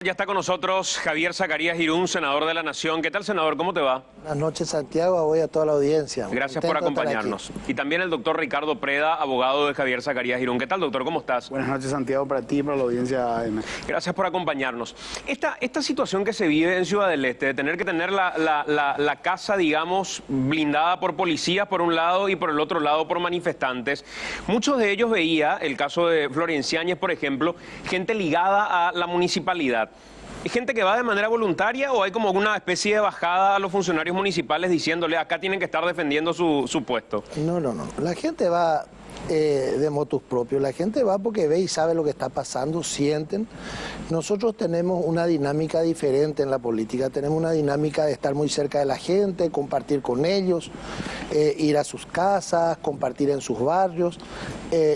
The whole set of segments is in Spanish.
Ya está con nosotros Javier Zacarías Irún, senador de la Nación. ¿Qué tal, senador? ¿Cómo te va? Buenas noches, Santiago. Voy a toda la audiencia. Gracias por acompañarnos. Y también el doctor Ricardo Preda, abogado de Javier Zacarías Irún. ¿Qué tal, doctor? ¿Cómo estás? Buenas noches, Santiago, para ti y para la audiencia. Gracias por acompañarnos. Esta situación que se vive en Ciudad del Este, de tener que tener la casa, digamos, blindada por policías por un lado y por el otro lado por manifestantes, muchos de ellos veía, el caso de Florenciáñez, por ejemplo, gente ligada a la municipalidad. ¿Es gente que va de manera voluntaria o hay como una especie de bajada a los funcionarios municipales diciéndole acá tienen que estar defendiendo su puesto? No. La gente va de motus propios. La gente va porque ve y sabe lo que está pasando, sienten. Nosotros tenemos una dinámica diferente en la política. Tenemos una dinámica de estar muy cerca de la gente, compartir con ellos, ir a sus casas, compartir en sus barrios.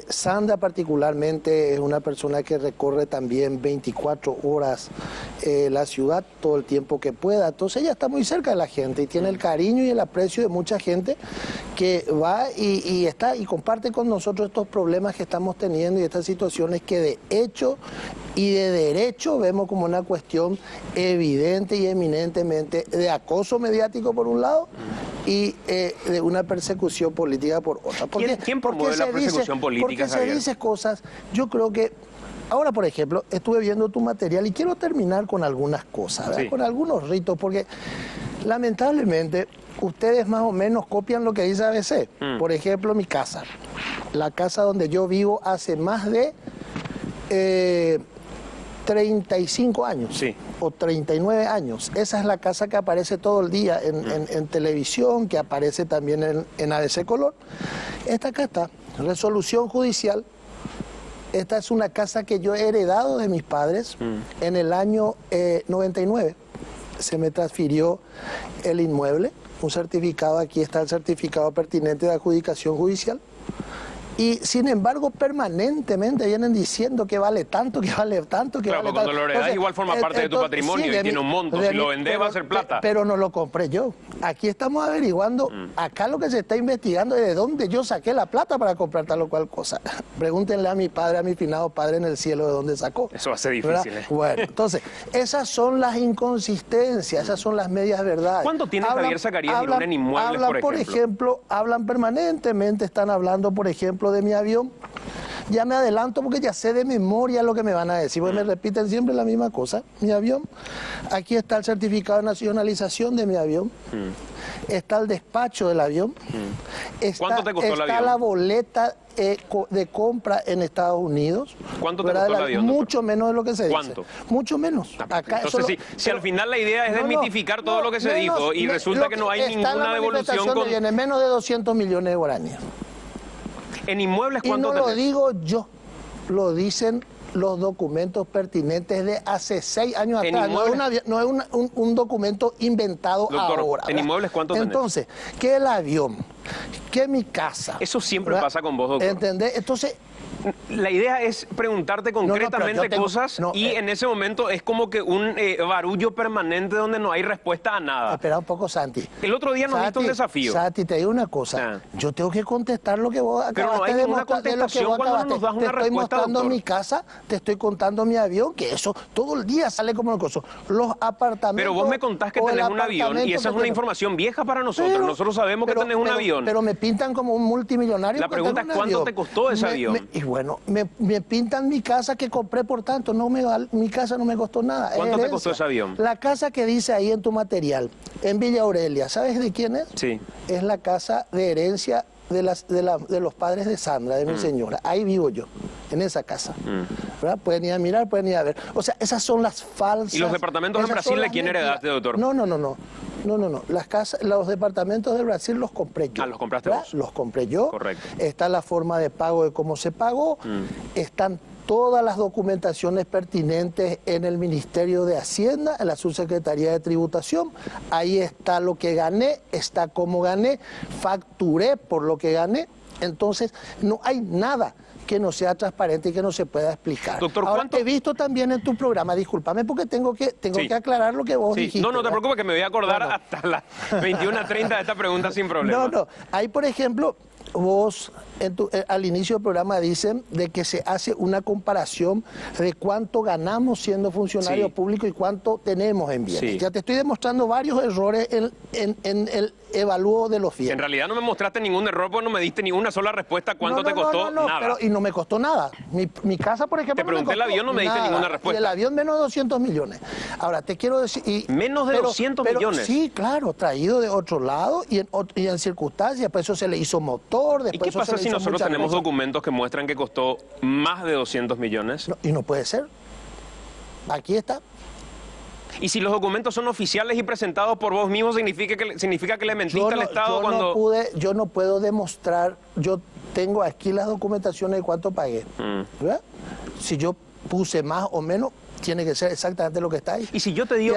Sandra particularmente es una persona que recorre también 24 horas la ciudad todo el tiempo que pueda. Entonces ella está muy cerca de la gente y tiene el cariño y el aprecio de mucha gente que va y está y comparte con nosotros estos problemas que estamos teniendo y estas situaciones que de hecho y de derecho vemos como una cuestión evidente y eminentemente de acoso mediático por un lado y de una persecución política por otra. ¿Quién promueve la persecución política, Porque se dice cosas, yo creo que ahora, por ejemplo, estuve viendo tu material y quiero terminar con algunas cosas, ¿verdad? Sí. Con algunos ritos, porque lamentablemente ustedes más o menos copian lo que dice ABC. Por ejemplo, mi casa, la casa donde yo vivo hace más de 35 años, sí, o 39 años. Esa es la casa que aparece todo el día en televisión, que aparece también en ABC Color. Esta acá está, resolución judicial. Esta es una casa que yo he heredado de mis padres en el año 99. Se me transfirió el inmueble, un certificado, aquí está el certificado pertinente de adjudicación judicial. Y sin embargo, permanentemente vienen diciendo que vale tanto, que vale tanto, que claro, vale cuando tanto. lo heredas igual forma parte de tu patrimonio y tiene un monto. Si lo vendés va a ser plata. Pero no lo compré yo. Aquí estamos averiguando, acá lo que se está investigando es de dónde yo saqué la plata para comprar tal o cual cosa. Pregúntenle a mi padre, a mi finado padre en el cielo de dónde sacó. Eso va a ser difícil, ¿eh? Bueno, entonces, esas son las inconsistencias, esas son las medias verdades. ¿Cuánto tiene Javier Zacarías Irún en inmuebles, por ejemplo? Hablan permanentemente, están hablando, por ejemplo, de mi avión. Ya me adelanto porque ya sé de memoria lo que me van a decir, porque me repiten siempre la misma cosa. Mi avión, aquí está el certificado de nacionalización de mi avión, está el despacho del avión, ¿cuánto te costó el avión? Está la boleta de compra en Estados Unidos. ¿Cuánto te costó el avión? Mucho menos de lo que se dice. ¿Cuánto? Mucho menos. Acá entonces, si al final la idea es desmitificar todo lo que se dijo y resulta que no hay ninguna devolución con... Viene menos de 200 millones de guaraníes. ¿En inmuebles cuánto tenés? Y no lo digo yo, lo dicen los documentos pertinentes de hace 6 años atrás. No es un documento inventado, doctor, ahora. ¿En inmuebles cuánto tenés? Entonces, que el avión, que mi casa. Eso siempre pasa con vos, doctor. ¿Entendés? Entonces... La idea es preguntarte concretamente cosas y en ese momento es como que un barullo permanente donde no hay respuesta a nada. Espera un poco, Santi. El otro día nos diste un desafío. Santi, te digo una cosa. Yo tengo que contestar lo que vos acabaste de mostrar. Pero no hay ninguna contestación cuando nos das una respuesta, te estoy mostrando doctor. Mi casa, te estoy contando mi avión, que eso todo el día sale como el coso. Los apartamentos... Pero vos me contás que tenés un avión y esa es una información vieja para nosotros. Nosotros sabemos que tenés un avión. Pero me pintan como un multimillonario. La pregunta es cuánto te costó ese avión. Y bueno, me pintan mi casa que compré por tanto, mi casa no me costó nada. ¿Cuánto te costó ese avión? La casa que dice ahí en tu material, en Villa Aurelia, ¿sabes de quién es? Sí. Es la casa de herencia de los padres de Sandra, de mi señora. Ahí vivo yo, en esa casa. ¿Verdad? Pueden ir a mirar, pueden ir a ver. O sea, esas son las falsas... ¿Y los departamentos en Brasil de quién heredaste, doctor? No. Los departamentos de Brasil los compré yo. Ah, los compraste vos. Los compré yo. Correcto. Está la forma de pago de cómo se pagó. Están todas las documentaciones pertinentes en el Ministerio de Hacienda, en la Subsecretaría de Tributación. Ahí está lo que gané, está cómo gané, facturé por lo que gané. Entonces, no hay nada que no sea transparente y que no se pueda explicar. Doctor, ahora, ¿cuánto? He visto también en tu programa, discúlpame porque tengo que aclarar lo que vos dijiste. No te preocupes que me voy a acordar hasta las 21:30 de esta pregunta sin problema. Ahí, por ejemplo, vos al inicio del programa dicen de que se hace una comparación de cuánto ganamos siendo funcionario público y cuánto tenemos en bienes. Sí. Ya te estoy demostrando varios errores en el evalúo de los bienes. En realidad no me mostraste ningún error porque no me diste ni una sola respuesta cuánto te costó. Nada. Pero, y no me costó nada. Mi casa, por ejemplo, Te pregunté el avión, no me diste ninguna respuesta. Y el avión menos de 200 millones. Ahora, te quiero decir... Menos de 200 millones. Sí, claro, traído de otro lado y en circunstancias. Después eso se le hizo motor, ¿Y después qué pasa si nosotros tenemos documentos que muestran que costó más de 200 millones? No, y no puede ser. Aquí está. Y si los documentos son oficiales y presentados por vos mismos, significa que le mentiste al Estado cuando... Yo no puedo demostrar, yo tengo aquí las documentaciones de cuánto pagué. ¿Verdad? Si yo puse más o menos, tiene que ser exactamente lo que está ahí. ¿Y si yo te digo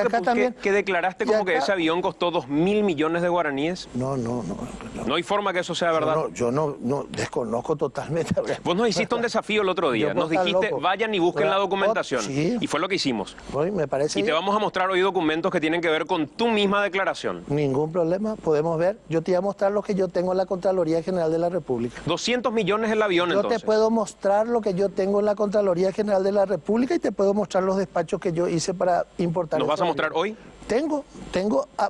que declaraste como que ese avión costó 2.000 millones de guaraníes? No. No hay forma que eso sea verdad. Yo no desconozco totalmente. Vos nos hiciste un desafío el otro día. Nos dijiste, vayan y busquen la documentación. Sí. Y fue lo que hicimos. Hoy me parece Y te vamos a mostrar hoy documentos que tienen que ver con tu misma declaración. Ningún problema, podemos ver. Yo te voy a mostrar lo que yo tengo en la Contraloría General de la República. 200 millones el avión, entonces. Yo te puedo mostrar lo que yo tengo en la Contraloría General de la República y te puedo mostrar los despachos que yo hice para importar. ¿Nos vas a mostrar hoy? Tengo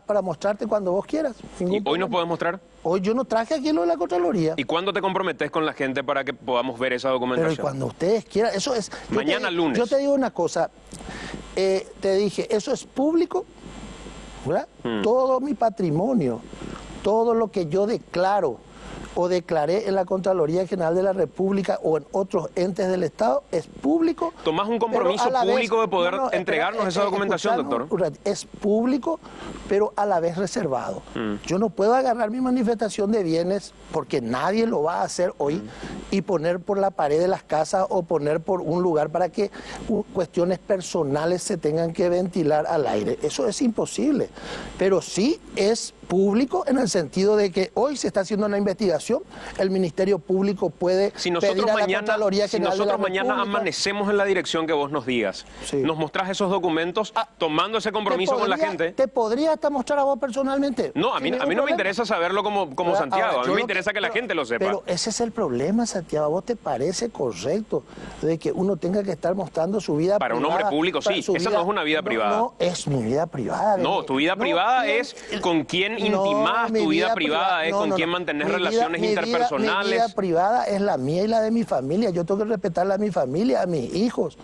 para mostrarte cuando vos quieras. ¿Y hoy nos puedes mostrar? Hoy yo no traje aquí lo de la Contraloría. ¿Y cuándo te comprometes con la gente para que podamos ver esa documentación? Pero cuando ustedes quieran, eso es... Mañana lunes. Yo te digo una cosa, te dije, eso es público, ¿verdad? Todo mi patrimonio, todo lo que yo declaro o declaré en la Contraloría General de la República o en otros entes del Estado es público. ¿Tomás un compromiso público de poder entregarnos esa documentación, doctor? Es público, pero a la vez reservado. Yo no puedo agarrar mi manifestación de bienes porque nadie lo va a hacer hoy y poner por la pared de las casas o poner por un lugar para que cuestiones personales se tengan que ventilar al aire. Eso es imposible, pero sí es público en el sentido de que hoy se está haciendo una investigación, el Ministerio Público puede pedir a la Contraloría General de la República. Si nosotros mañana amanecemos en la dirección que vos nos digas, ¿nos mostrás esos documentos tomando ese compromiso con la gente? ¿Te podría hasta mostrar a vos personalmente? No, a mí no me interesa saberlo como Santiago, a mí me interesa que la gente lo sepa. Pero ese es el problema, Santiago. ¿A vos te parece correcto de que uno tenga que estar mostrando su vida privada? Para un hombre público, sí. Esa no es una vida privada. No, es mi vida privada. No, tu vida privada es con quién intimás, tu vida privada es con quién mantener relaciones interpersonales. Mi vida privada es la mía y la de mi familia. Yo tengo que respetarla a mi familia, a mis hijos.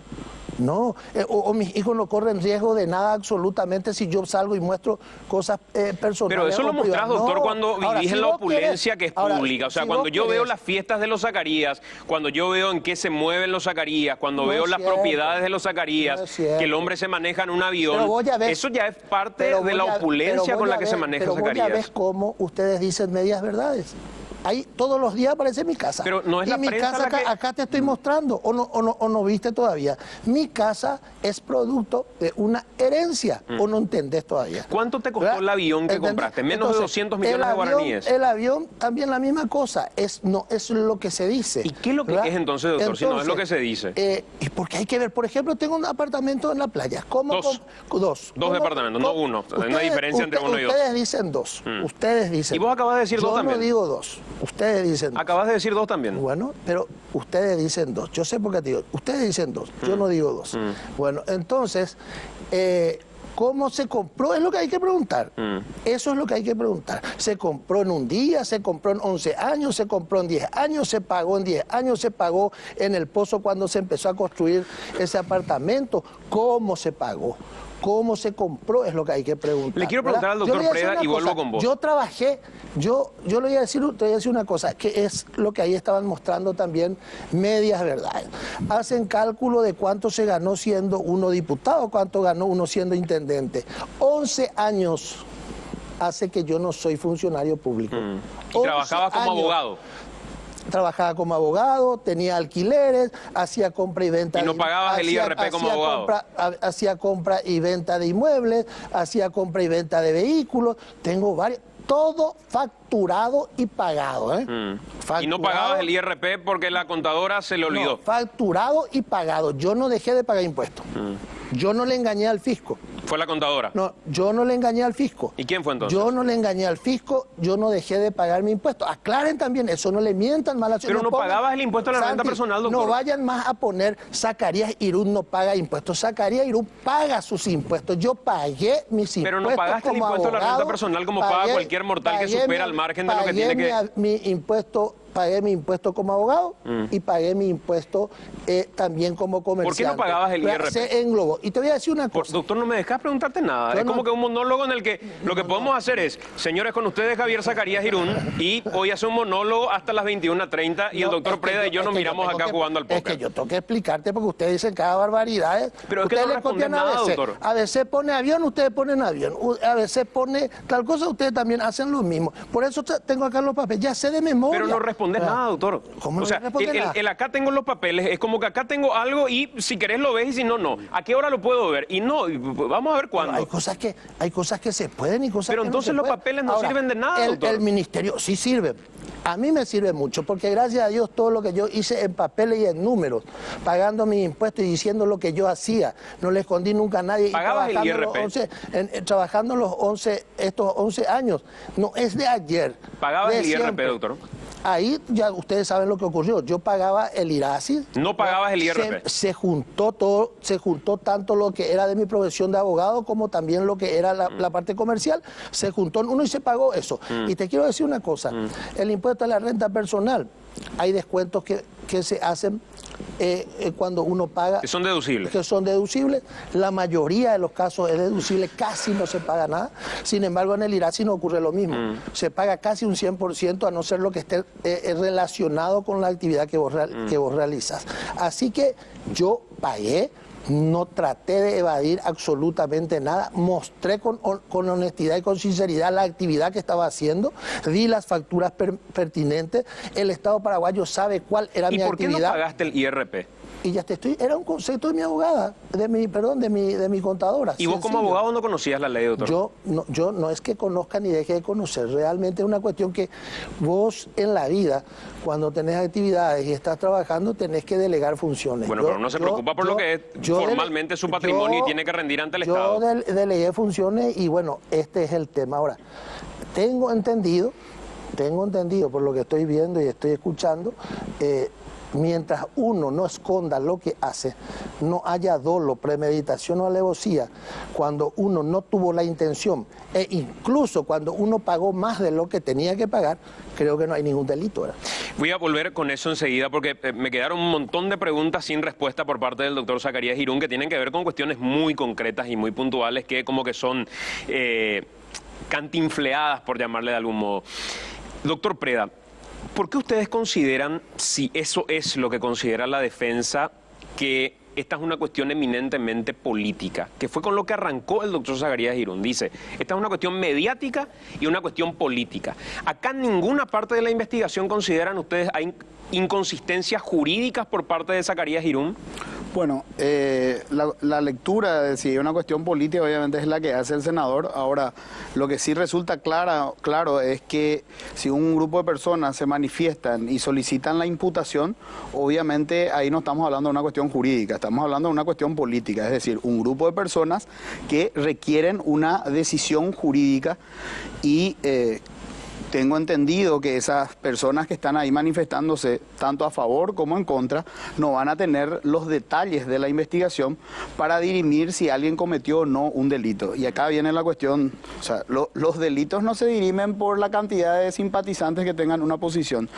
No, o mis hijos no corren riesgo de nada absolutamente si yo salgo y muestro cosas personales. Pero eso lo mostrás, doctor, cuando vivís en la opulencia que es pública. O sea, cuando yo veo las fiestas de los Zacarías, cuando yo veo en qué se mueven los Zacarías, cuando veo las propiedades de los Zacarías, que el hombre se maneja en un avión, eso ya es parte de la opulencia con la que se maneja Zacarías. Pero vos ya ves cómo ustedes dicen medias verdades. Ahí todos los días aparece mi casa. Pero no es la prensa casa la que... acá te estoy mostrando, o no viste todavía. Mi casa es producto de una herencia, o no entendés todavía. ¿Cuánto te costó el avión que compraste? Menos de 200 millones de guaraníes. El avión también la misma cosa, no es lo que se dice. ¿Y qué es lo que es entonces, doctor, si no es lo que se dice? Y porque hay que ver, por ejemplo, tengo un apartamento en la playa. Dos departamentos, no uno. Hay una diferencia entre uno y dos. Ustedes dicen dos. Ustedes dicen. Y vos acabas de decir dos también. Yo no digo dos. Ustedes dicen dos. Acabas de decir dos también. Bueno, pero ustedes dicen dos. Yo sé por qué te digo. Ustedes dicen dos. Yo no digo dos. Bueno, entonces, ¿cómo se compró? Es lo que hay que preguntar. Eso es lo que hay que preguntar. ¿Se compró en un día? ¿Se compró en 11 años? ¿Se compró en 10 años? ¿Se pagó en 10 años? ¿Se pagó en el pozo cuando se empezó a construir ese apartamento? ¿Cómo se pagó? ¿Cómo se compró? Es lo que hay que preguntar. Le quiero preguntar al doctor Preda y vuelvo con vos. Yo trabajé, yo le voy a decir una cosa, que es lo que ahí estaban mostrando también medias verdades. Hacen cálculo de cuánto se ganó siendo uno diputado, cuánto ganó uno siendo intendente. 11 años hace que yo no soy funcionario público. ¿Y trabajabas como abogado? Trabajaba como abogado, tenía alquileres, hacía compra y venta. ¿Y no pagabas el IRP como abogado? Hacía compra y venta de inmuebles, hacía compra y venta de vehículos. Tengo varios, todo facturado y pagado. ¿Y no pagabas el IRP porque la contadora se le olvidó? No, facturado y pagado. Yo no dejé de pagar impuestos. Yo no le engañé al fisco. Fue la contadora. No, yo no le engañé al fisco. ¿Y quién fue entonces? Yo no le engañé al fisco, yo no dejé de pagar mi impuesto. Aclaren también, eso no le mientan mal a Pero no pagabas el impuesto a la renta Santi, personal, doctor. No vayan más a poner Zacarías Irún no paga impuestos. Zacarías Irún paga sus impuestos. Yo pagué mis impuestos. Pero no pagaste el como impuesto a la renta abogado, personal como paga cualquier mortal que supera al margen de lo que tiene que... Pagué mi impuesto como abogado y pagué mi impuesto también como comerciante. ¿Por qué no pagabas el IRP? Se englobó. Y te voy a decir una cosa. Doctor, no me dejas preguntarte nada. Es como que un monólogo en el que lo que podemos hacer es, señores, con ustedes Javier Zacarías Irún, y hoy hace un monólogo hasta las 21:30 y el doctor Preda y yo nos miramos acá jugando al póker. Es que yo tengo que explicarte porque ustedes dicen cada barbaridad. Pero es que ustedes no le copian respondes nada, a veces. doctor. A veces pone avión, ustedes ponen avión. A veces pone tal cosa, ustedes también hacen lo mismo. Por eso tengo acá los papeles. Ya sé de memoria. Pero no respondes nada, doctor. ¿Cómo no o sea, responde nada? el acá tengo los papeles, es como que acá tengo algo y si querés lo ves y si no, no. ¿A qué hora lo puedo ver? Y no, vamos a ver cuándo. Hay cosas que se pueden y cosas Pero que entonces no se los pueden. papeles no Ahora, sirven de nada, doctor. El ministerio sí sirve. A mí me sirve mucho porque gracias a Dios todo lo que yo hice en papeles y en números, pagando mis impuestos y diciendo lo que yo hacía, no le escondí nunca a nadie. ¿Pagabas el IRP? Trabajando estos 11 años, no es de ayer. ¿Pagabas el IRP, siempre. doctor? Ahí ya ustedes saben lo que ocurrió. Yo pagaba el IRASI. ¿No pagabas el IRP? Se juntó todo, se juntó tanto lo que era de mi profesión de abogado como también lo que era la parte comercial. Se juntó en uno y se pagó eso. Y te quiero decir una cosa. El impuesto a la renta personal, hay descuentos que se hacen cuando uno paga. Que son deducibles. Que son deducibles. La mayoría de los casos es deducible, casi no se paga nada. Sin embargo, en el IRASI no ocurre lo mismo. Se paga casi un 100%, a no ser lo que esté relacionado con la actividad que vos realizas. Así que yo pagué. No traté de evadir absolutamente nada, mostré con honestidad y con sinceridad la actividad que estaba haciendo, di las facturas pertinentes, el Estado paraguayo sabe cuál era mi actividad. ¿Y por qué no pagaste el IRP? Y ya era un concepto de mi abogada, de mi contadora. ¿Y vos como abogado no conocías la ley, doctor? Yo no es que conozca ni deje de conocer, realmente es una cuestión que vos en la vida, cuando tenés actividades y estás trabajando, tenés que delegar funciones. Bueno, pero no se preocupa por lo que es formalmente su patrimonio y tiene que rendir ante el Estado. Yo delegué funciones y bueno, este es el tema. Ahora, tengo entendido por lo que estoy viendo y estoy escuchando, mientras uno no esconda lo que hace, no haya dolo, premeditación o alevosía, cuando uno no tuvo la intención, e incluso cuando uno pagó más de lo que tenía que pagar, creo que no hay ningún delito. ¿Verdad? Voy a volver con eso enseguida porque me quedaron un montón de preguntas sin respuesta por parte del doctor Zacarías Irún que tienen que ver con cuestiones muy concretas y muy puntuales que como que son cantinfleadas, por llamarle de algún modo. Doctor Preda, ¿por qué ustedes consideran, si eso es lo que considera la defensa, que esta es una cuestión eminentemente política? Que fue con lo que arrancó el doctor Zacarías Irún. Dice, esta es una cuestión mediática y una cuestión política. Acá en ninguna parte de la investigación consideran ustedes hay inconsistencias jurídicas por parte de Zacarías Irún. Bueno, la lectura de si hay una cuestión política obviamente es la que hace el senador. Ahora, lo que sí resulta claro es que si un grupo de personas se manifiestan y solicitan la imputación, obviamente ahí no estamos hablando de una cuestión jurídica, estamos hablando de una cuestión política, es decir, un grupo de personas que requieren una decisión jurídica y tengo entendido que esas personas que están ahí manifestándose, tanto a favor como en contra, no van a tener los detalles de la investigación para dirimir si alguien cometió o no un delito. Y acá viene la cuestión, o sea, los delitos no se dirimen por la cantidad de simpatizantes que tengan una posición.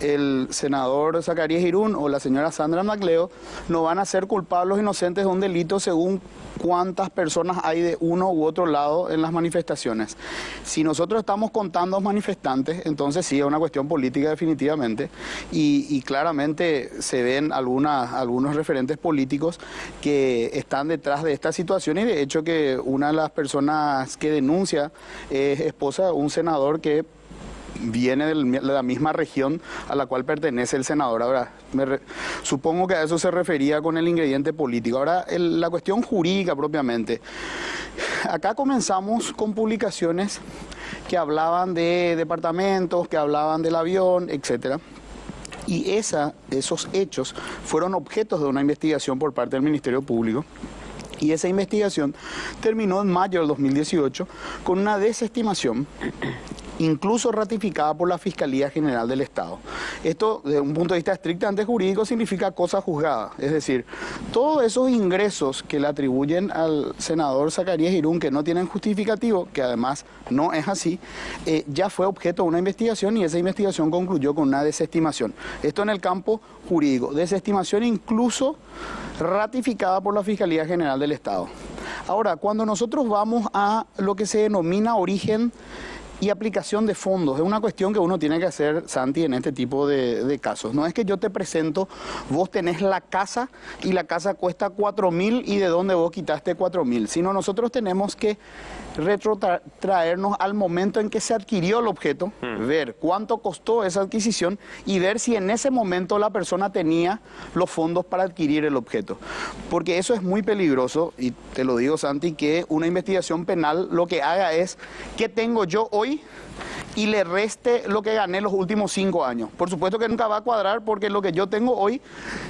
El senador Zacarías Irún o la señora Sandra Macleo no van a ser culpables o inocentes de un delito según cuántas personas hay de uno u otro lado en las manifestaciones. Si nosotros estamos contando manifestantes, entonces sí es una cuestión política definitivamente y claramente se ven algunos referentes políticos que están detrás de esta situación y de hecho que una de las personas que denuncia es esposa de un senador que viene de la misma región a la cual pertenece el senador. Ahora, supongo que a eso se refería con el ingrediente político. Ahora, la cuestión jurídica propiamente. Acá comenzamos con publicaciones que hablaban de departamentos, que hablaban del avión, etcétera. Y esos hechos fueron objetos de una investigación por parte del Ministerio Público. Y esa investigación terminó en mayo del 2018 con una desestimación, incluso ratificada por la Fiscalía General del Estado. Esto, desde un punto de vista estrictamente jurídico, significa cosa juzgada. Es decir, todos esos ingresos que le atribuyen al senador Zacarías Irún, que no tienen justificativo, que además no es así, ya fue objeto de una investigación y esa investigación concluyó con una desestimación. Esto en el campo jurídico. Desestimación incluso ratificada por la Fiscalía General del Estado. Ahora, cuando nosotros vamos a lo que se denomina origen y aplicación de fondos, es una cuestión que uno tiene que hacer, Santi, en este tipo de casos. No es que yo te presento, vos tenés la casa y la casa cuesta 4.000 y de dónde vos quitaste 4.000, sino nosotros tenemos que retrotraernos al momento en que se adquirió el objeto, ver cuánto costó esa adquisición y ver si en ese momento la persona tenía los fondos para adquirir el objeto. Porque eso es muy peligroso, y te lo digo, Santi, que una investigación penal lo que haga es ¿qué tengo yo hoy? Y le reste lo que gané los últimos 5 años. Por supuesto que nunca va a cuadrar porque lo que yo tengo hoy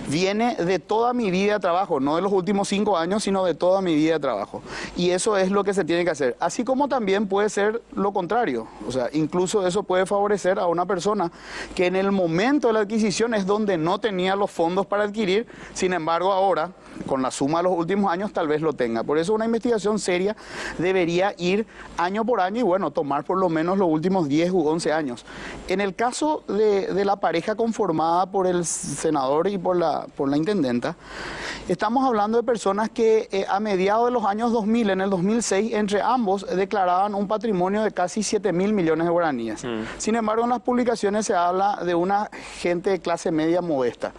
viene de toda mi vida de trabajo, no de los últimos 5 años, sino de toda mi vida de trabajo. Y eso es lo que se tiene que hacer. Así como también puede ser lo contrario. O sea, incluso eso puede favorecer a una persona que en el momento de la adquisición es donde no tenía los fondos para adquirir, sin embargo ahora, con la suma de los últimos años, tal vez lo tenga. Por eso una investigación seria debería ir año por año y bueno, tomar por lo menos los últimos 10 u 11 años. En el caso de la pareja conformada por el senador y por la intendenta, estamos hablando de personas que a mediados de los años 2000, en el 2006, entre ambos declaraban un patrimonio de casi 7.000 millones de guaraníes. Sin embargo, en las publicaciones se habla de una gente de clase media modesta.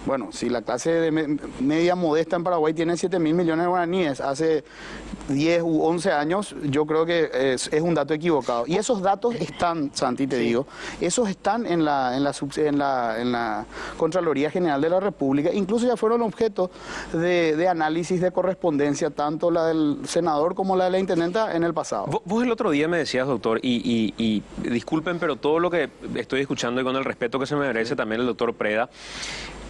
Bueno, si la clase media modesta en Paraguay tiene 7.000 millones de guaraníes hace 10 u 11 años, yo creo que es un dato equivocado. Y esos datos están, Santi, te digo, esos están en la Contraloría General de la República, incluso ya fueron objeto de análisis de correspondencia, tanto la del senador como la de la intendenta en el pasado. Vos el otro día me decías, doctor, y disculpen, pero todo lo que estoy escuchando y con el respeto que se me merece también el doctor Preda,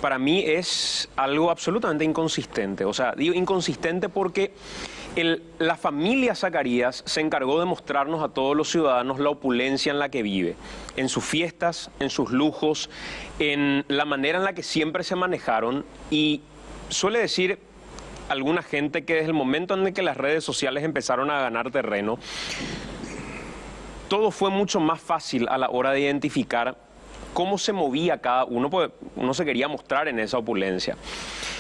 para mí es algo absolutamente inconsistente. O sea, digo inconsistente porque la familia Zacarías se encargó de mostrarnos a todos los ciudadanos la opulencia en la que vive, en sus fiestas, en sus lujos, en la manera en la que siempre se manejaron, y suele decir alguna gente que desde el momento en el que las redes sociales empezaron a ganar terreno, todo fue mucho más fácil a la hora de identificar cómo se movía cada uno, porque uno se quería mostrar en esa opulencia.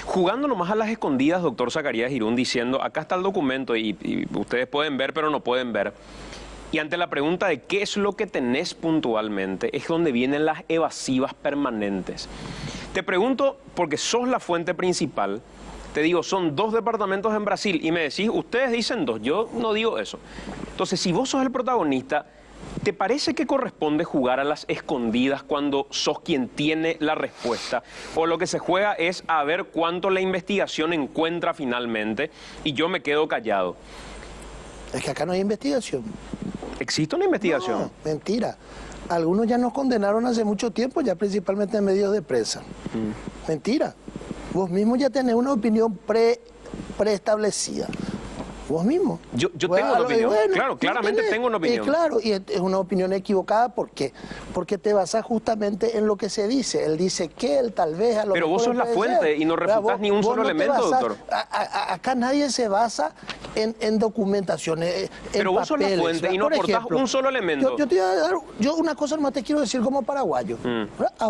Jugando nomás a las escondidas, doctor Zacarías Irún, diciendo, acá está el documento y ustedes pueden ver, pero no pueden ver. Y ante la pregunta de qué es lo que tenés puntualmente, es donde vienen las evasivas permanentes. Te pregunto, porque sos la fuente principal, te digo, son 2 departamentos en Brasil, y me decís, ustedes dicen 2, yo no digo eso. Entonces, si vos sos el protagonista, ¿te parece que corresponde jugar a las escondidas cuando sos quien tiene la respuesta? ¿O lo que se juega es a ver cuánto la investigación encuentra finalmente y yo me quedo callado? Es que acá no hay investigación. ¿Existe una investigación? No, mentira. Algunos ya nos condenaron hace mucho tiempo, ya principalmente en medios de prensa. Mentira. Vos mismo ya tenés una opinión preestablecida. Vos mismo. Yo tengo una opinión. Bueno, claro, claramente tengo una opinión. Claro, y es una opinión equivocada. ¿Por qué? Porque te basas justamente en lo que se dice. Él dice que él tal vez a lo Pero mejor vos sos la fuente y no refutas ni un solo elemento, doctor. Acá nadie se basa en documentaciones. Pero vos sos la fuente y no aportás un solo elemento. Yo te voy a dar, una cosa nomás te quiero decir como paraguayo.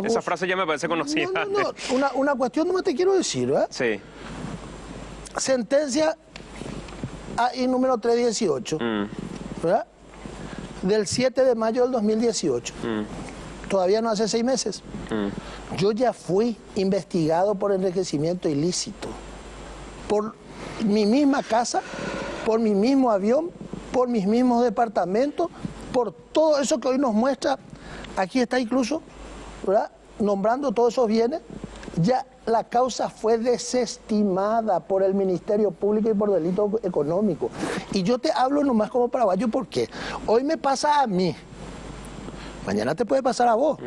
Esa frase ya me parece conocida. No, una cuestión nomás te quiero decir, ¿verdad? Sí. Sentencia AI número 318, ¿verdad? Del 7 de mayo del 2018. Todavía no hace 6 meses. Yo ya fui investigado por enriquecimiento ilícito. Por mi misma casa, por mi mismo avión, por mis mismos departamentos, por todo eso que hoy nos muestra. Aquí está incluso, ¿verdad?, nombrando todos esos bienes. Ya la causa fue desestimada por el Ministerio Público y por delito económico. Y yo te hablo nomás como paraguayo porque hoy me pasa a mí, mañana te puede pasar a vos.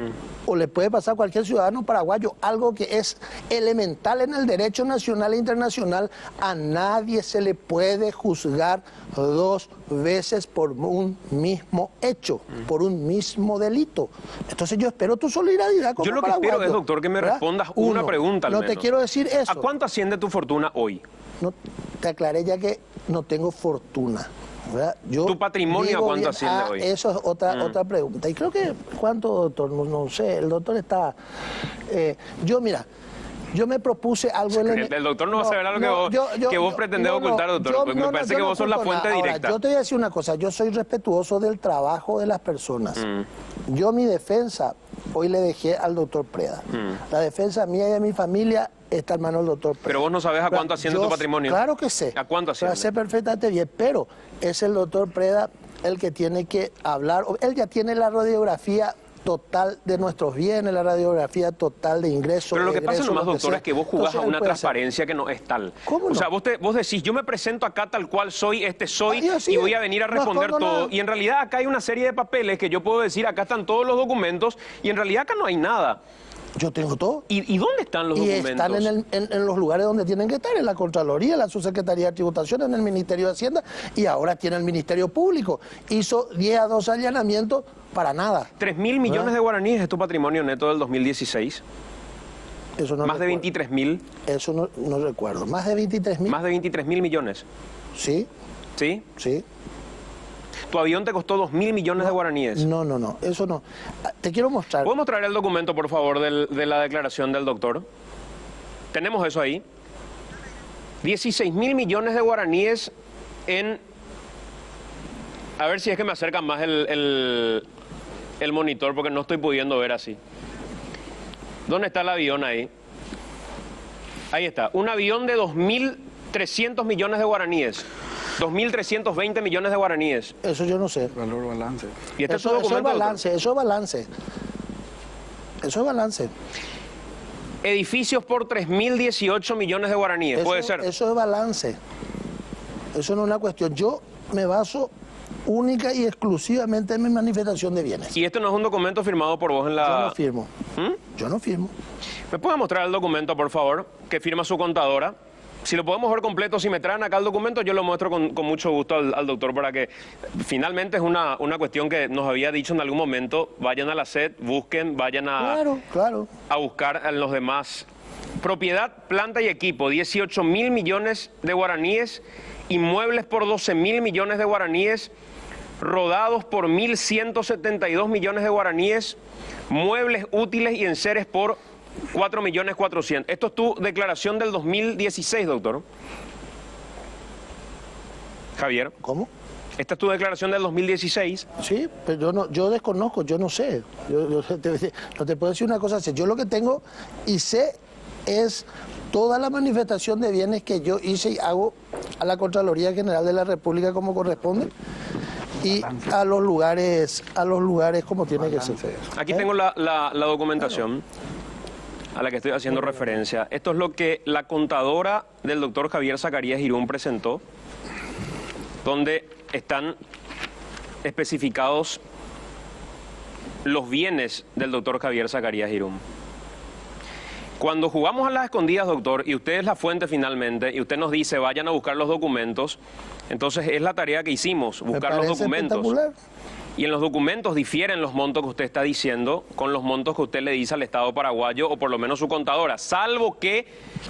o le puede pasar a cualquier ciudadano paraguayo, algo que es elemental en el derecho nacional e internacional. A nadie se le puede juzgar dos veces por un mismo hecho, por un mismo delito. Entonces yo espero tu solidaridad como Yo lo que paraguayo, espero es, doctor, que me ¿verdad? respondas una pregunta al No menos. te quiero decir eso. ¿A cuánto asciende tu fortuna hoy? No, te aclaré ya que no tengo fortuna, ¿verdad? Yo ¿Tu patrimonio a vivo cuánto bien. asciende hoy? Eso es otra pregunta. Y creo que, ¿cuánto, doctor? No sé, el doctor está... mira, yo me propuse algo... El doctor no va a saber algo que vos pretendés ocultar, doctor. Porque me parece que vos sos la fuente directa. Ahora, yo te voy a decir una cosa, yo soy respetuoso del trabajo de las personas. Yo mi defensa, hoy le dejé al doctor Preda. La defensa mía y de mi familia está en manos del doctor Preda. Pero vos no sabés a cuánto asciende tu patrimonio. Claro que sé. ¿A cuánto asciende? Sé perfectamente bien, pero es el doctor Preda el que tiene que hablar. Él ya tiene la radiografía total de nuestros bienes, la radiografía total de ingresos. Pero lo que pasa nomás, doctor, sea. es que vos jugás Entonces, a él una puede transparencia que no es tal. ¿Cómo no? O sea, vos decís, yo me presento acá tal cual soy, Y así y es. voy a venir a No responder escondo todo. nada. Y en realidad acá hay una serie de papeles que yo puedo decir, acá están todos los documentos, y en realidad acá no hay nada. Yo tengo todo. ¿Y dónde están los Y documentos? están en los lugares donde tienen que estar, en la Contraloría, en la Subsecretaría de Tributación, en el Ministerio de Hacienda, y ahora tiene el Ministerio Público. Hizo 10 a 12 allanamientos para nada. 3.000 millones de guaraníes es tu patrimonio neto del 2016. Eso no Más de recuerdo. 23.000. Eso no recuerdo. ¿Más de 23.000? Más de 23.000 millones. Sí, ¿Sí? sí. Tu avión te costó 2.000 millones de guaraníes. No, eso no. Te quiero mostrar. ¿Podemos traer el documento, por favor, de la declaración del doctor? Tenemos eso ahí. 16.000 millones de guaraníes en... A ver si es que me acercan más el monitor, porque no estoy pudiendo ver así. ¿Dónde está el avión ahí? Ahí está. Un avión de 2.300 millones de guaraníes. 2.320 millones de guaraníes. Eso yo no sé. Valor balance. Y este Eso es tu es documento, doctor. balance, eso es balance. Eso es balance. Edificios por 3.018 millones de guaraníes. Puede ser. Eso es balance. Eso no es una cuestión. Yo me baso única y exclusivamente en mi manifestación de bienes. Y este no es un documento firmado por vos en la... Yo no firmo. Yo no firmo. ¿Me puede mostrar el documento, por favor, que firma su contadora? Si lo podemos ver completo, si me traen acá el documento, yo lo muestro con mucho gusto al doctor para que finalmente es una cuestión que nos había dicho en algún momento. Vayan a la SED, busquen, vayan Claro. a buscar a los demás. Propiedad, planta y equipo, 18.000 millones de guaraníes. Inmuebles por 12.000 millones de guaraníes. Rodados por 1.172 millones de guaraníes. Muebles útiles y enseres por 4.400.000. Esto es tu declaración del 2016, doctor. Javier. ¿Cómo? Esta es tu declaración del 2016. Sí, pero yo desconozco, yo no sé. No te puedo decir una cosa así. Yo lo que tengo y sé es toda la manifestación de bienes que yo hice y hago a la Contraloría General de la República como corresponde y a los lugares como tiene que ser. Aquí tengo la documentación a la que estoy haciendo referencia. Esto es lo que la contadora del doctor Javier Zacarías Irún presentó, donde están especificados los bienes del doctor Javier Zacarías Irún. Cuando jugamos a las escondidas, doctor, y usted es la fuente finalmente, y usted nos dice vayan a buscar los documentos, entonces es la tarea que hicimos, buscar los documentos. Espectacular. Y en los documentos difieren los montos que usted está diciendo con los montos que usted le dice al Estado paraguayo, o por lo menos su contadora, salvo que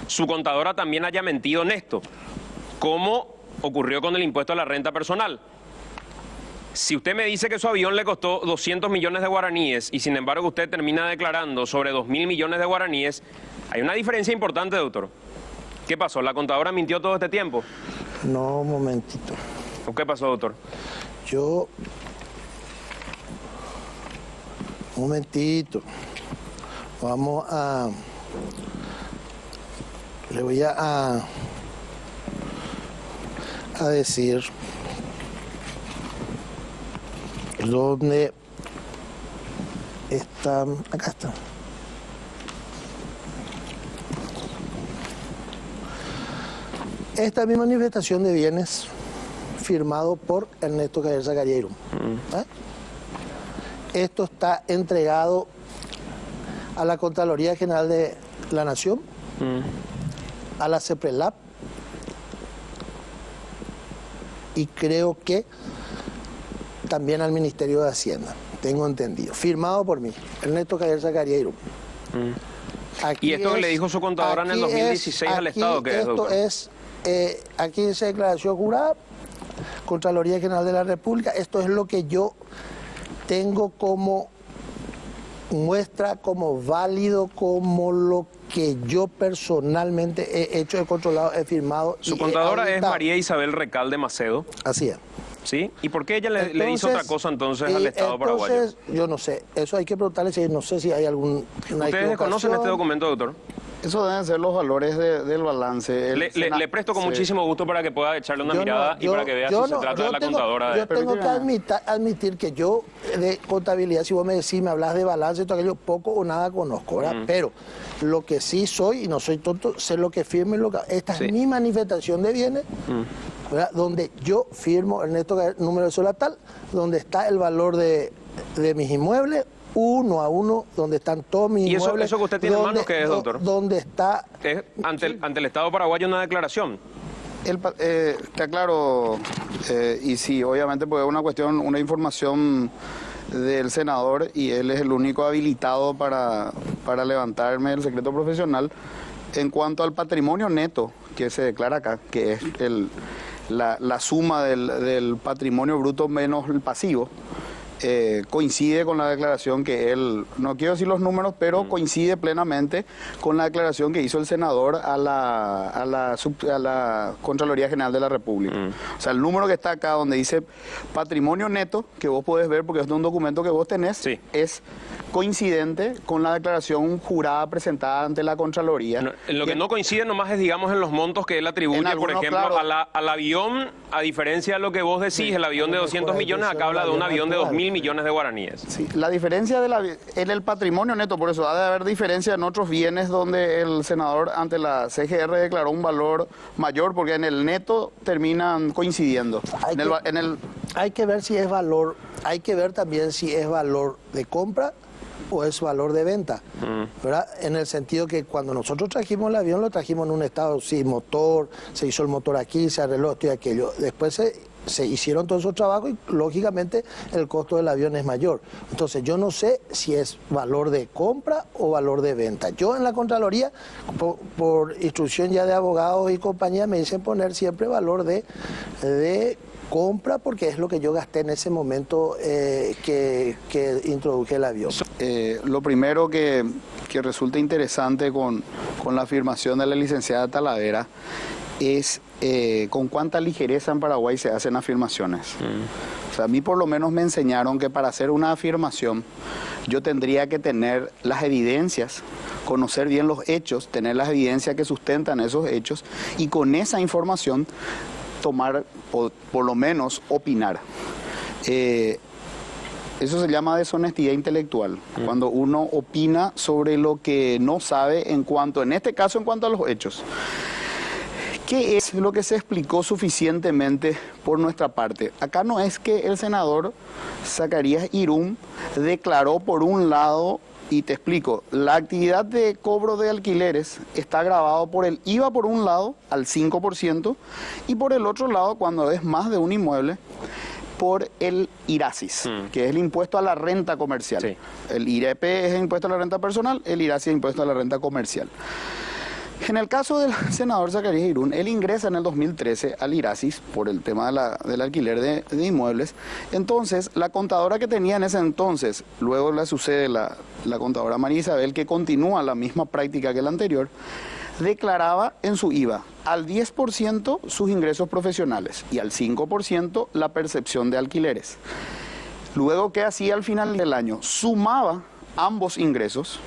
su contadora también haya mentido en esto, como ocurrió con el impuesto a la renta personal. Si usted me dice que su avión le costó 200 millones de guaraníes y sin embargo usted termina declarando sobre 2.000 millones de guaraníes, hay una diferencia importante, doctor. ¿Qué pasó? ¿La contadora mintió todo este tiempo? No, un momentito. ¿O qué pasó, doctor? Un momentito. Le voy a decir dónde está. Acá está. Esta es mi manifestación de bienes firmado por Ernesto Javier Zacarías Irún. Esto está entregado a la Contraloría General de la Nación, a la CEPRELAP, y creo que también al Ministerio de Hacienda, tengo entendido, firmado por mí, Ernesto Javier Zacarías Irún. ¿Y esto que le dijo su contadora en el 2016 al Estado, qué es, doctor? Aquí dice declaración jurada, Contraloría General de la República, esto es lo que yo tengo como muestra, como válido, como lo que yo personalmente he hecho, he controlado, he firmado. Su contadora es María Isabel Recalde Macedo. Así es. ¿Sí? ¿Y por qué ella le hizo otra cosa entonces al Estado paraguayo? Yo no sé, eso hay que preguntarle, si no sé si hay algún... ¿Ustedes desconocen este documento, doctor? Eso deben ser los valores del balance. Le presto con muchísimo gusto para que pueda echarle una mirada y para que vea si se trata de la contadora. Yo tengo que admitir que yo de contabilidad, si vos me decís, me hablas de balance y todo aquello, poco o nada conozco, ¿verdad? Pero lo que sí soy, y no soy tonto, sé lo que firmo y lo que... Esta es mi manifestación de bienes, ¿verdad? Donde yo firmo, Ernesto, número de sola tal, donde está el valor de mis inmuebles, uno a uno, donde están todos mis inmuebles. ¿Y eso que usted tiene en manos qué es, doctor? ¿Dónde está? ¿Es ante el Estado paraguayo una declaración? Te aclaro, y sí, obviamente pues es una cuestión, una información del senador y él es el único habilitado para levantarme el secreto profesional. En cuanto al patrimonio neto que se declara acá, que es la suma del patrimonio bruto menos el pasivo, coincide con la declaración que él, no quiero decir los números, pero coincide plenamente con la declaración que hizo el senador a la Contraloría General de la República. O sea, el número que está acá donde dice patrimonio neto, que vos podés ver porque es de un documento que vos tenés, es coincidente con la declaración jurada presentada ante la Contraloría. No, lo que no coincide nomás es, digamos, en los montos que él atribuye, por ejemplo, claro, al avión, a diferencia de lo que vos decís, el avión de 200 millones, acá habla de un avión de 2.000 millones de guaraníes. Sí, la diferencia en el patrimonio neto, por eso ha de haber diferencia en otros bienes donde el senador ante la CGR declaró un valor mayor, porque en el neto terminan coincidiendo. Hay que ver si es valor, hay que ver también si es valor de compra o es valor de venta, ¿verdad? En el sentido que cuando nosotros trajimos el avión, lo trajimos en un estado sin motor, se hizo el motor aquí, se arregló esto y aquello. Después se hicieron todos esos trabajos y lógicamente el costo del avión es mayor. Entonces yo no sé si es valor de compra o valor de venta. Yo en la Contraloría, por instrucción ya de abogados y compañía, me dicen poner siempre valor de compra, porque es lo que yo gasté en ese momento que introduje el avión. Lo primero que resulta interesante con la afirmación de la licenciada Talavera es con cuánta ligereza en Paraguay se hacen afirmaciones. O sea, a mí por lo menos me enseñaron que para hacer una afirmación yo tendría que tener las evidencias, conocer bien los hechos, tener las evidencias que sustentan esos hechos y con esa información tomar, o por lo menos opinar. Eso se llama deshonestidad intelectual, cuando uno opina sobre lo que no sabe en este caso en cuanto a los hechos. ¿Qué es lo que se explicó suficientemente por nuestra parte? Acá no es que el senador Zacarías Irún declaró por un lado, y te explico, la actividad de cobro de alquileres está grabado por el IVA por un lado al 5% y por el otro lado, cuando es más de un inmueble, por el IRASIS, que es el impuesto a la renta comercial. Sí. El IREP es el impuesto a la renta personal, el IRASIS es el impuesto a la renta comercial. En el caso del senador Zacarías Irún, él ingresa en el 2013 al IRASIS por el tema del alquiler de inmuebles. Entonces, la contadora que tenía en ese entonces, luego le sucede la contadora María Isabel, que continúa la misma práctica que la anterior, declaraba en su IVA al 10% sus ingresos profesionales y al 5% la percepción de alquileres. Luego, ¿qué hacía al final del año? Sumaba ambos ingresos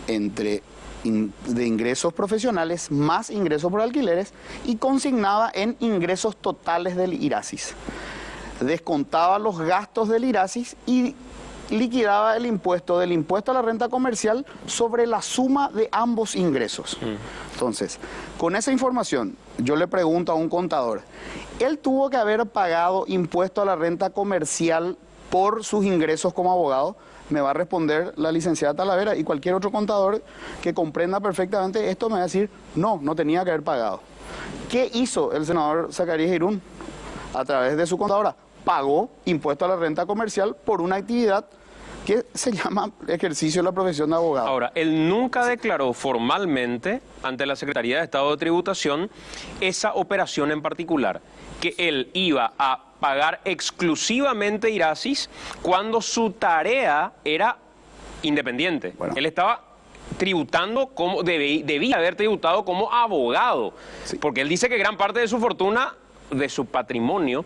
de ingresos profesionales más ingresos por alquileres y consignaba en ingresos totales del IRASIS. Descontaba los gastos del IRASIS y liquidaba el impuesto a la renta comercial sobre la suma de ambos ingresos. Entonces, con esa información, yo le pregunto a un contador, ¿él tuvo que haber pagado impuesto a la renta comercial por sus ingresos como abogado, me va a responder la licenciada Talavera, y cualquier otro contador que comprenda perfectamente esto me va a decir, no, no tenía que haber pagado. ¿Qué hizo el senador Zacarías Irún? A través de su contadora, pagó impuesto a la renta comercial por una actividad que se llama ejercicio de la profesión de abogado. Ahora, él nunca declaró formalmente ante la Secretaría de Estado de Tributación esa operación en particular, que él iba a pagar exclusivamente IRASIS cuando su tarea era independiente. Bueno. Él estaba tributando como debía haber tributado como abogado, Sí. porque él dice que gran parte de su fortuna, de su patrimonio,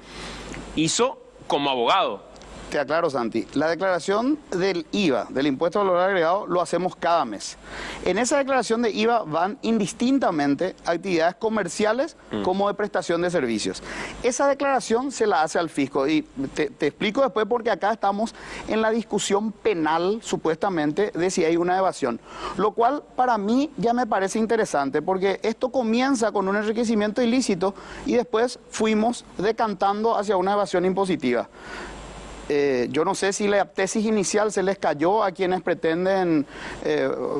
hizo como abogado. Te aclaro, Santi, la declaración del IVA, del impuesto al valor agregado, lo hacemos cada mes. En esa declaración de IVA van indistintamente actividades comerciales como de prestación de servicios. Esa declaración se la hace al fisco, y te explico después, porque acá estamos en la discusión penal, supuestamente, de si hay una evasión. Lo cual para mí ya me parece interesante, porque esto comienza con un enriquecimiento ilícito y después fuimos decantando hacia una evasión impositiva. Yo no sé si la tesis inicial se les cayó a quienes pretenden,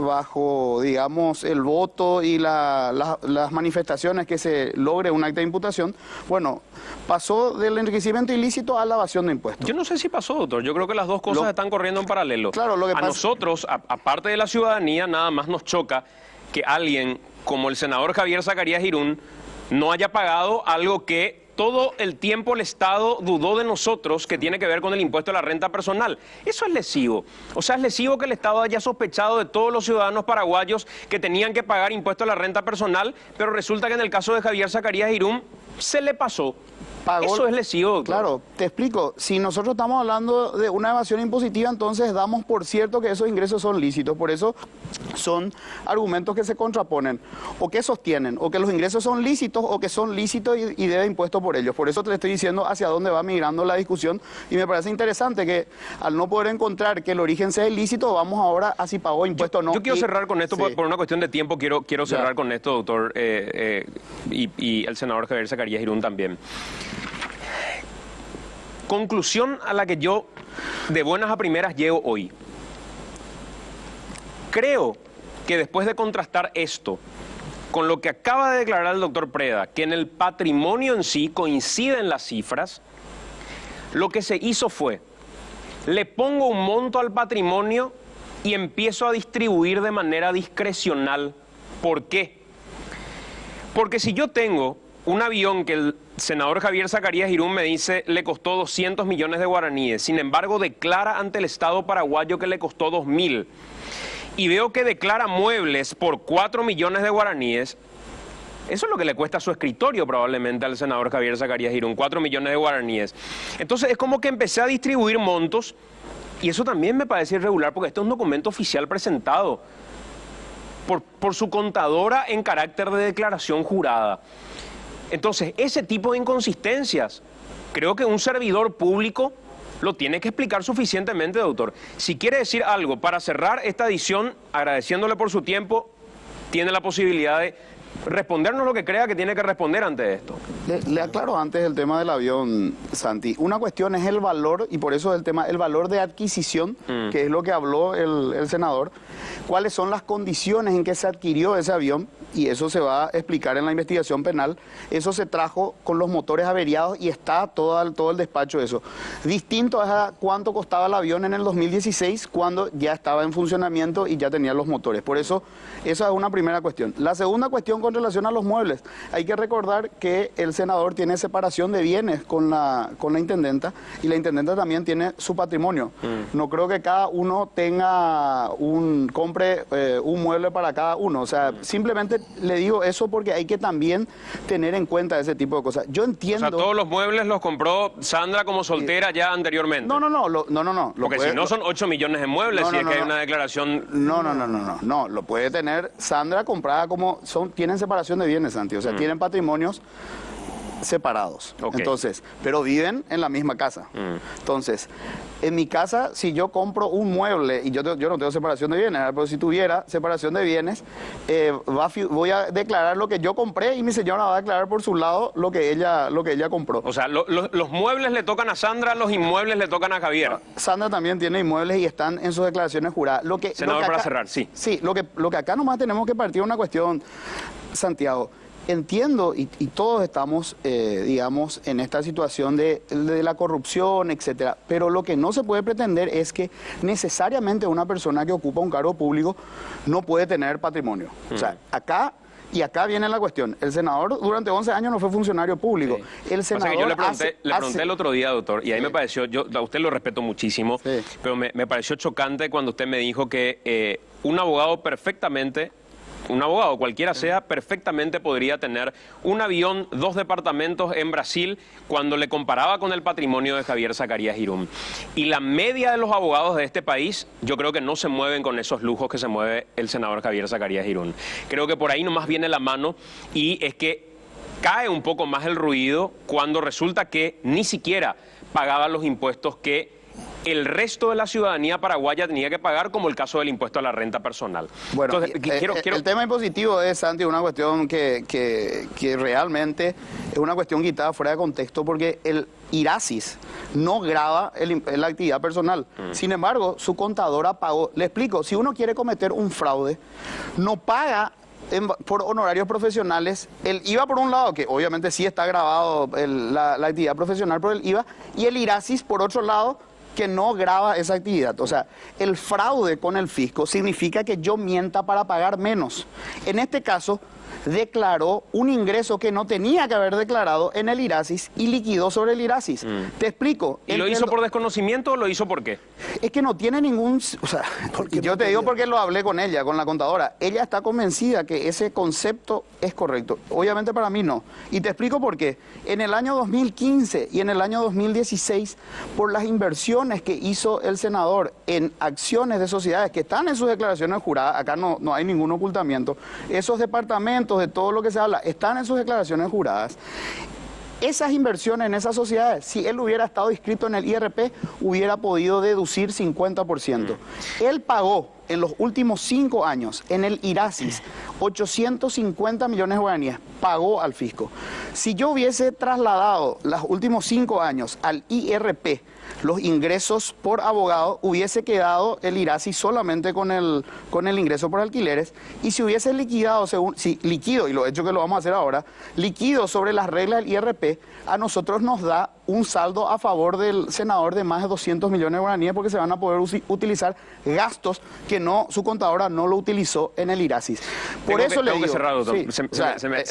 bajo, digamos, el voto y las manifestaciones, que se logre un acta de imputación. Bueno, pasó del enriquecimiento ilícito a la evasión de impuestos. Yo no sé si pasó, doctor. Yo creo que las dos cosas están corriendo en paralelo. Claro, lo que a pasa... nosotros, aparte de la ciudadanía, nada más nos choca que alguien como el senador Javier Zacarías Irún no haya pagado algo que todo el tiempo el Estado dudó de nosotros, que tiene que ver con el impuesto a la renta personal. Eso es lesivo. O sea, es lesivo que el Estado haya sospechado de todos los ciudadanos paraguayos que tenían que pagar impuesto a la renta personal, pero resulta que en el caso de Javier Zacarías Irún se le pasó. Pagó... Eso es lesivo, doctor. Claro, te explico. Si nosotros estamos hablando de una evasión impositiva, entonces damos por cierto que esos ingresos son lícitos. Por eso son argumentos que se contraponen, o que sostienen, o que los ingresos son lícitos, o que son lícitos y debe impuesto por ellos. Por eso te estoy diciendo hacia dónde va migrando la discusión, y me parece interesante que al no poder encontrar que el origen sea ilícito, vamos ahora a si pagó impuesto o no. Yo quiero cerrar con esto, Sí. por una cuestión de tiempo, quiero cerrar con esto, doctor, y el senador Javier Zacarías Irún también. Conclusión a la que yo de buenas a primeras llego hoy. Creo que después de contrastar esto con lo que acaba de declarar el doctor Preda, que en el patrimonio en sí coinciden las cifras, lo que se hizo fue, le pongo un monto al patrimonio y empiezo a distribuir de manera discrecional. ¿Por qué? Porque si yo tengo un avión que el senador Javier Zacarías Irún me dice le costó 200 millones de guaraníes, sin embargo declara ante el Estado paraguayo que le costó 2.000, y veo que declara muebles por 4 millones de guaraníes, eso es lo que le cuesta a su escritorio probablemente al senador Javier Zacarías Irún, 4 millones de guaraníes. Entonces es como que empecé a distribuir montos, y eso también me parece irregular, porque esto es un documento oficial presentado por su contadora en carácter de declaración jurada. Entonces, ese tipo de inconsistencias, creo que un servidor público lo tiene que explicar suficientemente, doctor. Si quiere decir algo para cerrar esta edición, agradeciéndole por su tiempo, tiene la posibilidad de respondernos lo que crea que tiene que responder ante esto. Le aclaro antes el tema del avión, Santi. Una cuestión es el valor, y por eso el tema, el valor de adquisición, que es lo que habló el senador. ¿Cuáles son las condiciones en que se adquirió ese avión? Y eso se va a explicar en la investigación penal. Eso se trajo con los motores averiados y está todo el despacho de eso. Distinto es a cuánto costaba el avión en el 2016, cuando ya estaba en funcionamiento y ya tenía los motores. Por eso, esa es una primera cuestión. La segunda cuestión con relación a los muebles. Hay que recordar que el senador tiene separación de bienes con la intendenta, y la intendenta también tiene su patrimonio. No creo que cada uno compre un mueble para cada uno. O sea, simplemente le digo eso porque hay que también tener en cuenta ese tipo de cosas. Yo entiendo... O sea, todos los muebles los compró Sandra como soltera ya anteriormente. No. Porque si no son 8 millones de muebles, si es que hay una declaración... No, lo puede tener Sandra comprada como... tienen separación de bienes, Santi, o sea, tienen patrimonios separados. Ok. Entonces, pero viven en la misma casa. Entonces, en mi casa, si yo compro un mueble y yo no tengo separación de bienes, pero si tuviera separación de bienes, voy a declarar lo que yo compré y mi señora va a declarar por su lado lo que ella compró. O sea, los muebles le tocan a Sandra, los inmuebles le tocan a Javier. Sandra también tiene inmuebles y están en sus declaraciones juradas. Senador, para acá, cerrar, sí. Sí, lo que acá nomás tenemos que partir de una cuestión, Santiago. Entiendo y todos estamos, digamos, en esta situación de la corrupción, etcétera. Pero lo que no se puede pretender es que necesariamente una persona que ocupa un cargo público no puede tener patrimonio. O sea, acá viene la cuestión. El senador durante 11 años no fue funcionario público. Sí. El senador yo le pregunté el otro día, doctor, y ahí me pareció, a usted lo respeto muchísimo, Sí. pero me pareció chocante cuando usted me dijo que un abogado cualquiera sea, perfectamente podría tener un avión, 2 departamentos en Brasil, cuando le comparaba con el patrimonio de Javier Zacarías Girón. Y la media de los abogados de este país, yo creo que no se mueven con esos lujos que se mueve el senador Javier Zacarías Girón. Creo que por ahí nomás viene la mano, y es que cae un poco más el ruido cuando resulta que ni siquiera pagaba los impuestos que el resto de la ciudadanía paraguaya tenía que pagar, como el caso del impuesto a la renta personal. Bueno, Entonces, el tema impositivo es, Santi, una cuestión que realmente es una cuestión quitada fuera de contexto, porque el IRASIS no grava la actividad personal. Sin embargo, su contadora pagó. Le explico, si uno quiere cometer un fraude, no paga por honorarios profesionales el IVA por un lado, que obviamente sí está grabado la actividad profesional por el IVA, y el IRASIS por otro lado, que no grava esa actividad. O sea, el fraude con el fisco significa que yo mienta para pagar menos. En este caso, declaró un ingreso que no tenía que haber declarado en el IRASIS y liquidó sobre el IRASIS. Te explico. ¿Y lo hizo por desconocimiento o lo hizo por qué? Es que no tiene ningún... O sea, yo te digo porque lo hablé con ella, con la contadora. Ella está convencida que ese concepto es correcto. Obviamente para mí no. Y te explico por qué. En el año 2015 y en el año 2016, por las inversiones que hizo el senador en acciones de sociedades que están en sus declaraciones juradas, acá no hay ningún ocultamiento, esos departamentos, de todo lo que se habla, están en sus declaraciones juradas. Esas inversiones en esas sociedades, si él hubiera estado inscrito en el IRP, hubiera podido deducir 50%. Él pagó en los últimos 5 años en el IRASIS 850 millones de guaraníes, pagó al fisco. Si yo hubiese trasladado los últimos 5 años al IRP, los ingresos por abogado, hubiese quedado el IRASIS solamente con el ingreso por alquileres, y si hubiese liquidado, liquido, y lo hecho que lo vamos a hacer ahora, liquido sobre las reglas del IRP, a nosotros nos da un saldo a favor del senador de más de 200 millones de guaraníes, porque se van a poder utilizar gastos que su contadora no lo utilizó en el IRASIS. Por eso le digo, que cerrar, doctor.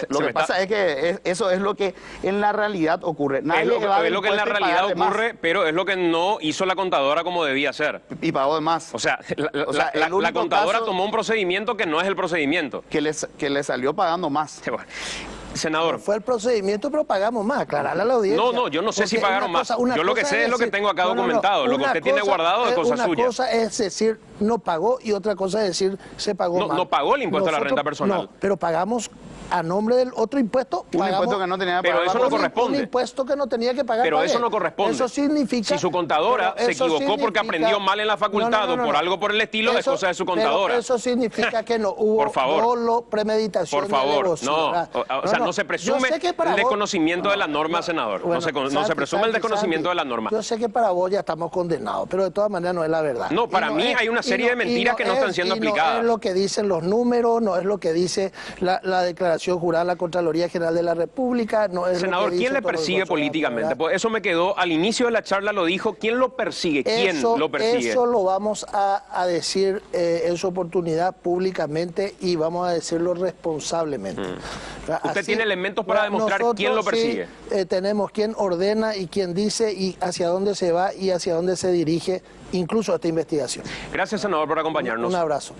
Lo que pasa es que eso es lo que en la realidad ocurre. Es lo que en la realidad ocurre, pero es lo que no hizo la contadora como debía hacer. Y pagó de más. O sea, la contadora tomó un procedimiento que no es el procedimiento. Que le salió pagando más. Bueno. Senador. No fue el procedimiento, pero pagamos más, aclararle a la audiencia. No, yo no sé si Porque pagaron más. Yo lo que sé es lo que decir, tengo acá documentado. Lo que usted tiene guardado es cosa suya. Una cosa es decir no pagó y otra cosa es decir se pagó más. No pagó el impuesto a la renta personal. No, pero pagamos a nombre del otro impuesto. Un impuesto que no tenía que pagar. Pero eso no corresponde. Un impuesto que no tenía que pagar. Pero eso no corresponde. Eso significa... Si su contadora se equivocó porque aprendió mal en la facultad o por algo por el estilo, es cosa de su contadora. Pero eso significa que no hubo dolo, premeditación. Por favor, negocio, no se presume el desconocimiento de la norma, senador. Bueno, no se presume el desconocimiento de la norma. Yo sé que para vos ya estamos condenados, pero de todas maneras no es la verdad. No, para mí hay una serie de mentiras que no están siendo aplicadas. No es lo que dicen los números, no es lo que dice la declaración jurada de la Contraloría General de la República, no es senador, lo que ¿quién le persigue políticamente? Pues eso me quedó, al inicio de la charla lo dijo, ¿quién lo persigue? ¿Quién lo persigue? Eso lo vamos a decir en su oportunidad públicamente y vamos a decirlo responsablemente. ¿Usted tiene elementos para demostrar quién lo persigue? Sí, tenemos quién ordena y quién dice y hacia dónde se va y hacia dónde se dirige incluso esta investigación. Gracias, senador, por acompañarnos. Un abrazo.